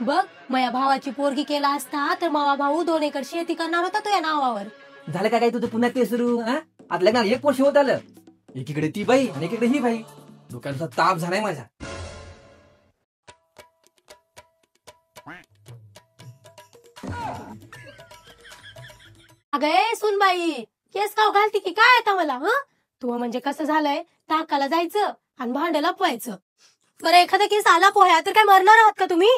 बघ माझ्या भावाची पोरगी केला असता तर मावा भाऊ 2 एकर शेती करणार होता तुझ्या नावावर. झालं का काय तुझं पुन्हा ते सुरू? आता लग्नाला 1 वर्ष होत आलं. एकीकडे ती बाई आणि एकीकडे ही बाई. डोक्याचा ताप झालाय माझा. अगं सुनबाई केस काव घालती की काय आता मला? तू म्हणजे कसं झालंय, टाकाला जायचं आणि भांड लपवायचं. बरं एखादा केस आला पोह्या तर काय मरणार आहात का तुम्ही?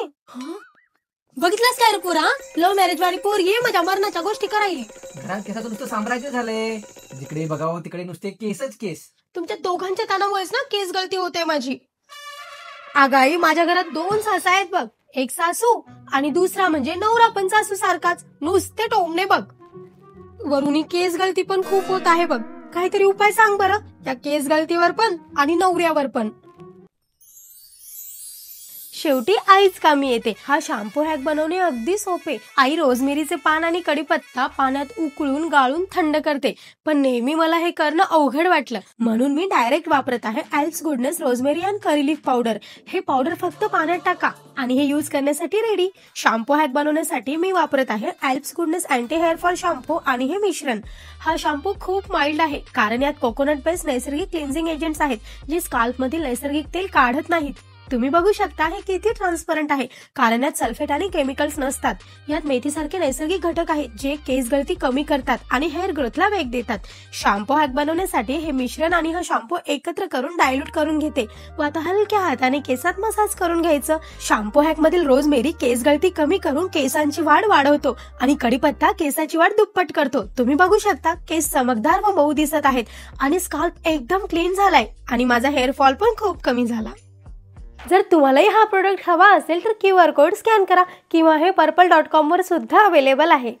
बघितलंस काय रे पुरा, लव्ह मॅरेज वाली पोरगी माझ्या मरणाच्या गोष्टी करायली. घरात केसाचं नुसतं साम्राज्य झालंय. जिकडे बघावं तिकडे नुसते केसच केस. तुमच्या दोघांच्या ताणामुळेच ना केस गळती होते माझी. आगाई माझ्या घरात 2 सासा आहेत बघ, एक सासू आणि दुसरा म्हणजे नवरा पण सासू सारखाच, नुसते टोमणे बघ. वरून केस गळती पण खूप होत आहे बघ. काहीतरी उपाय सांग बरं या केस गळतीवर पण आणि नवऱ्यावर पण. शेवटी आईच कामी येते. हा शॅम्पू हॅक बनवणे अगदी सोपे. आई रोजमेरीचे पान आणि कढीपत्ता पाण्यात उकळून गाळून थंड करते, पण नेहमी मला हे करणं अवघड वाटलं, म्हणून मी डायरेक्ट वापरत आहे Alps goodness rosemary and curry leaf powder. हे पावडर फक्त पाण्यात टाका आणि हे यूज करण्यासाठी रेडी. शॅम्पू हॅक बनवण्यासाठी मी वापरत आहे Alps goodness anti hair fall shampoo आणि हे मिश्रण. हा शॅम्पू खूप माइल्ड आहे कारण यात कोकोनट बेस्ड नैसर्गिक क्लिन्झिंग एजंट्स आहेत, जे स्काल्प मधील नैसर्गिक तेल काढत नाहीत. तुम्ही बघू शकता हे किती ट्रान्सपरंट आहे कारण यात सल्फेट आणि केमिकल्स नसतात. यात मेथीसारखे नैसर्गिक घटक आहेत जे केस गळती कमी करतात आणि हेअर ग्रोथला वेग देतात. शॅम्पू हॅक बनवण्यासाठी हे मिश्रण आणि हा शॅम्पू एकत्र करून डायल्यूट करून घेते व आता हलक्या हाताने केसात मसाज करून घ्यायचं. शॅम्पू हॅक मधील रोजमेरी केस गळती कमी करून केसांची वाढ वाढवतो आणि कढीपत्ता केसाची वाढ दुप्पट करतो. तुम्ही बघू शकता केस चमकदार व मऊ दिसत आहेत आणि स्काल्प एकदम क्लीन झालाय आणि माझा हेअर फॉल पण खूप कमी झाला. जर तुम्हालाही हा प्रोडक्ट हवा असेल तर QR कोड स्कॅन करा किंवा हे purple.com वर सुद्धा अवेलेबल आहे.